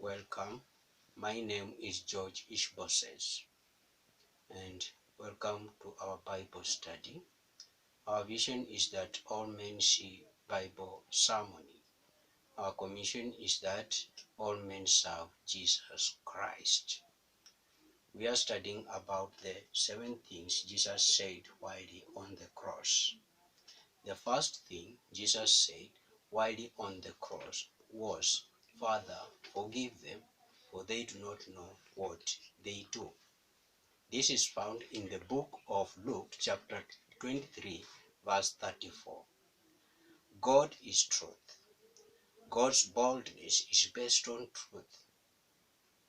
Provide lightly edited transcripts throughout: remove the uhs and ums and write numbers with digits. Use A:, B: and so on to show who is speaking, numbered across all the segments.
A: Welcome. My name is George Ishboses, and welcome to our Bible study. Our vision is that all men see Bible harmony. Our commission is that all men serve Jesus Christ. We are studying about the 7 things Jesus said while he on the cross. The first thing Jesus said while he on the cross was, "Father, forgive them, for they do not know what they do." This is found in the book of Luke, chapter 23, verse 34. God is truth. God's boldness is based on truth.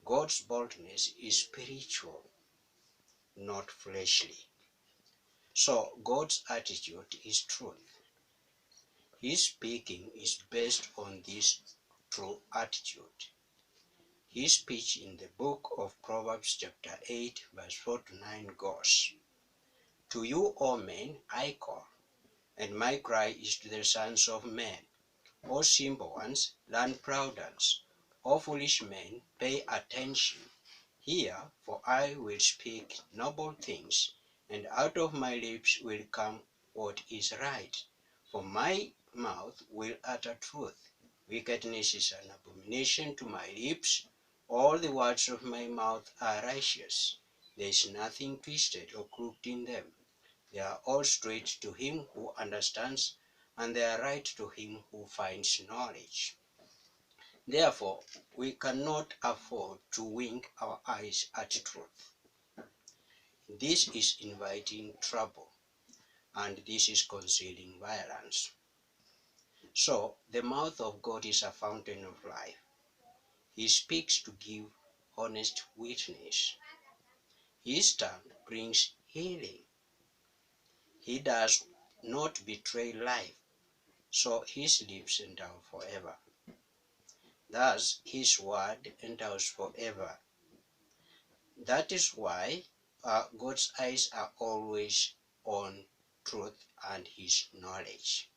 A: God's boldness is spiritual, not fleshly. So God's attitude is truth. His speaking is based on this true attitude. His speech in the book of Proverbs chapter 8 verse 4 to 9 goes, "To you, O men, I call, and my cry is to the sons of men. O simple ones, learn prudence. O foolish men, pay attention. Hear, for I will speak noble things, and out of my lips will come what is right. For my mouth will utter truth. Wickedness is an abomination to my lips. All the words of my mouth are righteous. There is nothing twisted or crooked in them. They are all straight to him who understands, and they are right to him who finds knowledge." Therefore, we cannot afford to wink our eyes at truth. This is inviting trouble, and this is concealing violence. So, the mouth of God is a fountain of life. He speaks to give honest witness. His tongue brings healing. He does not betray life, so his lips endure forever. Thus, his word endures forever. That is why God's eyes are always on truth and his knowledge,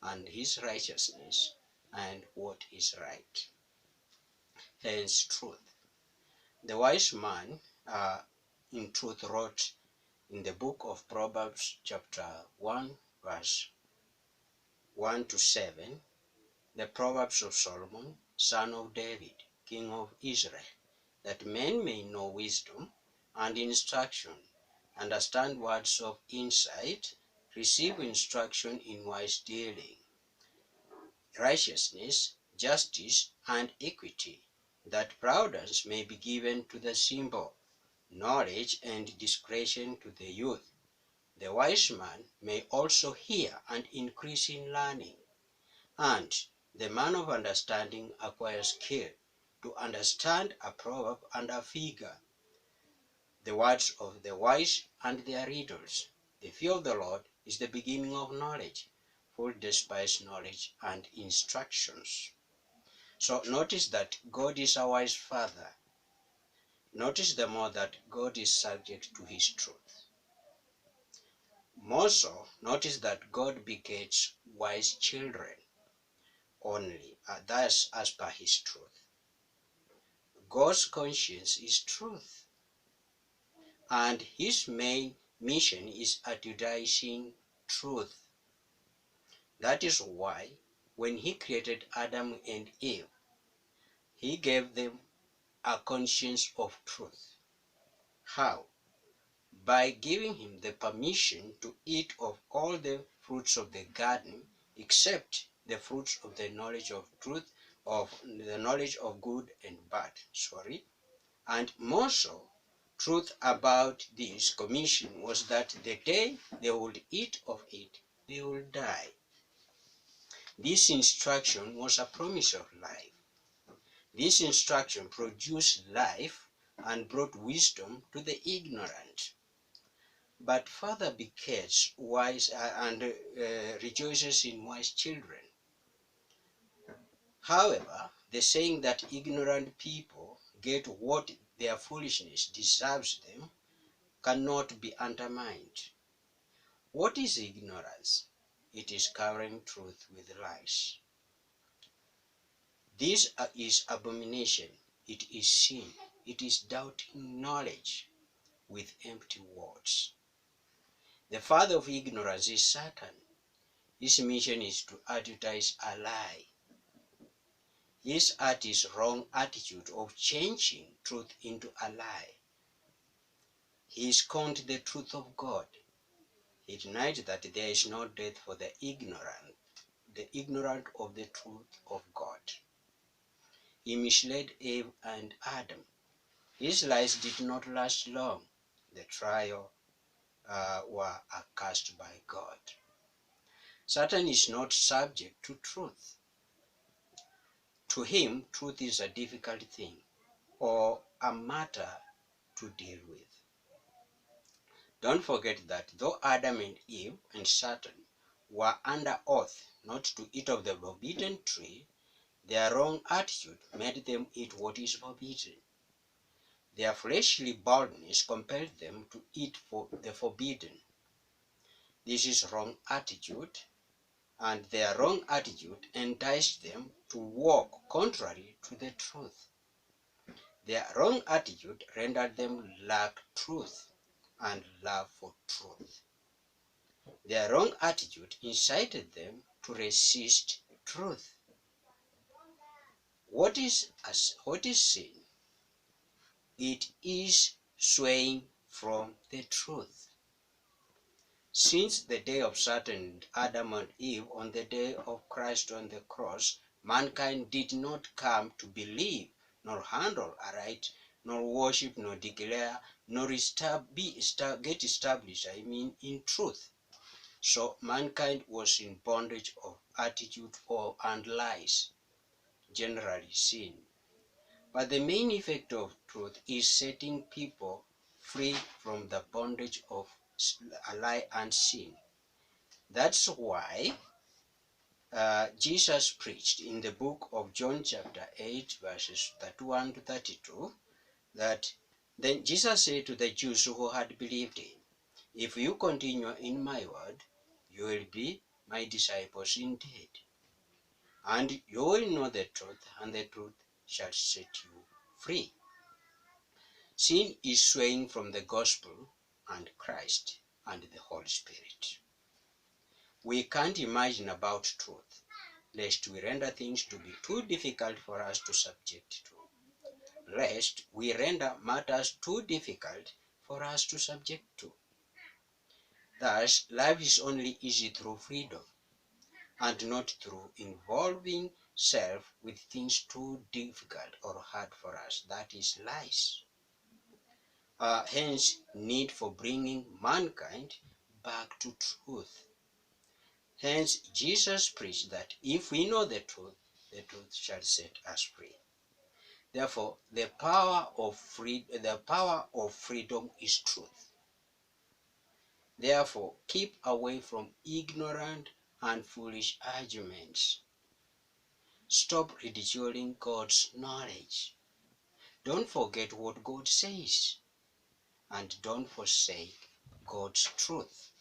A: and his righteousness, and what is right. Hence, truth. The wise man in truth wrote in the book of Proverbs, chapter 1, verse 1 to 7, the Proverbs of Solomon, son of David, king of Israel, that men may know wisdom and instruction, understand words of insight, receive instruction in wise dealing, righteousness, justice, and equity, that prudence may be given to the simple, knowledge and discretion to the youth. The wise man may also hear and increase in learning, and the man of understanding acquires skill to understand a proverb and a figure, the words of the wise and their riddles. The fear of the Lord is the beginning of knowledge. Fools despise knowledge and instructions. So notice that God is a wise Father. Notice the more that God is subject to his truth. More so, notice that God begets wise children only, thus as per his truth. God's conscience is truth, and his main mission is advertising truth. That is why when he created Adam and Eve, he gave them a conscience of truth. How? By giving him the permission to eat of all the fruits of the garden except the fruits of the knowledge of truth, of the knowledge of good and bad. And more so, truth about this commission was that the day they would eat of it, they would die. This instruction was a promise of life. This instruction produced life and brought wisdom to the ignorant. But Father begets wise and rejoices in wise children. However, the saying that ignorant people get what their foolishness deserves them cannot be undermined. What is ignorance? It is covering truth with lies. This is abomination. It is sin. It is doubting knowledge with empty words. The father of ignorance is Satan. His mission is to advertise a lie. His art is wrong attitude of changing truth into a lie. He scorned the truth of God. He denied that there is no death for the ignorant of the truth of God. He misled Eve and Adam. His lies did not last long. The trial were cast by God. Satan is not subject to truth. To him, truth is a difficult thing or a matter to deal with. Don't forget that though Adam and Eve and Satan were under oath not to eat of the forbidden tree, their wrong attitude made them eat what is forbidden. Their fleshly boldness compelled them to eat for the forbidden. This is wrong attitude, and their wrong attitude enticed them to walk contrary to the truth. Their wrong attitude rendered them lack truth and love for truth. Their wrong attitude incited them to resist truth. What is sin? It is swaying from the truth. Since the day of Satan, Adam and Eve, on the day of Christ on the cross, mankind did not come to believe, nor handle aright, nor worship, nor declare, nor get established, in truth. So mankind was in bondage of attitude and lies, generally sin. But the main effect of truth is setting people free from the bondage of a lie and sin. That's why Jesus preached in the book of John chapter 8 verses 31 to 32 that then Jesus said to the Jews who had believed him, "If you continue in my word, you will be my disciples indeed. And you will know the truth, and the truth shall set you free." Sin is swaying from the gospel and Christ and the Holy Spirit. We can't imagine about truth, lest we render things to be too difficult for us to subject to, lest we render matters too difficult for us to subject to. Thus, life is only easy through freedom, and not through involving self with things too difficult or hard for us, that is, lies. Hence, need for bringing mankind back to truth. Hence, Jesus preached that if we know the truth shall set us free. Therefore, the power of freedom is truth. Therefore, keep away from ignorant and foolish arguments. Stop ridiculing God's knowledge. Don't forget what God says, and don't forsake God's truth.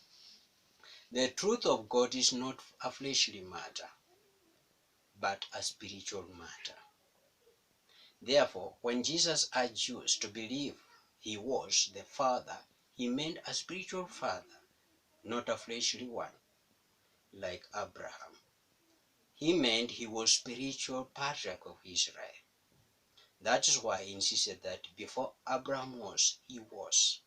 A: The truth of God is not a fleshly matter, but a spiritual matter. Therefore, when Jesus urged Jews to believe he was the Father, he meant a spiritual father, not a fleshly one, like Abraham. He meant he was spiritual patriarch of Israel. That is why he insisted that before Abraham was, he was.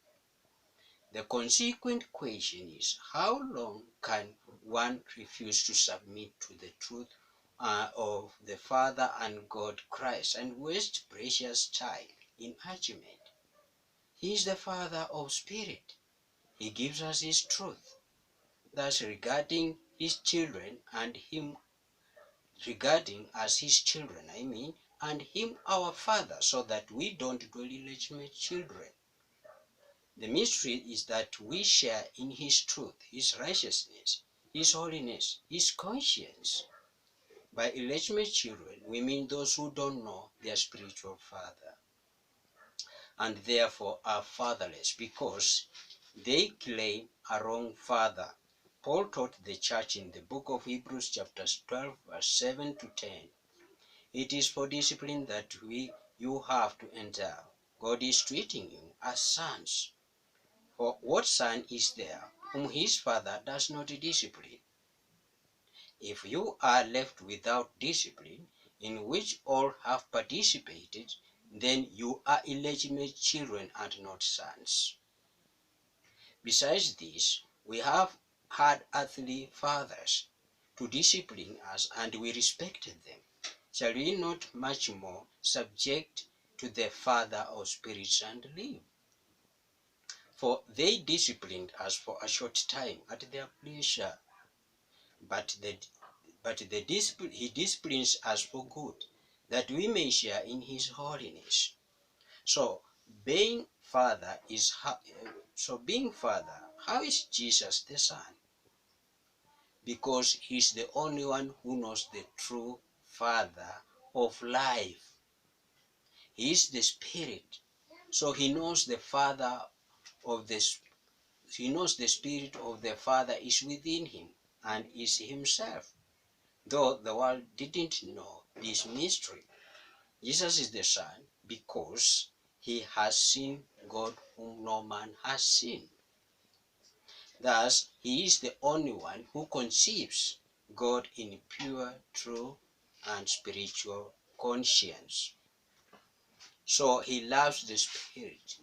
A: The consequent question is, how long can one refuse to submit to the truth of the Father and God Christ and waste precious time in argument? He is the Father of Spirit. He gives us his truth. Thus, regarding his children and him regarding as his children, and him our Father, so that we don't dwell illegitimate children. The mystery is that we share in his truth, his righteousness, his holiness, his conscience. By illegitimate children, we mean those who don't know their spiritual father, and therefore are fatherless because they claim a wrong father. Paul taught the church in the book of Hebrews chapter 12 verse 7 to 10. It is for discipline that you have to enter. God is treating you as sons. For what son is there whom his father does not discipline? If you are left without discipline, in which all have participated, then you are illegitimate children and not sons. Besides this, we have had earthly fathers to discipline us, and we respected them. Shall we not much more subject to the Father of spirits and live? For they disciplined us for a short time at their pleasure, but he disciplines us for good, that we may share in his holiness. So being father, how is Jesus the Son? Because he's the only one who knows the true Father of life. He is the Spirit, so he knows the Father of the he knows the Spirit of the Father is within him and is himself. Though the world didn't know this mystery, Jesus is the Son because he has seen God whom no man has seen. Thus, he is the only one who conceives God in pure, true, and spiritual conscience. So he loves the Spirit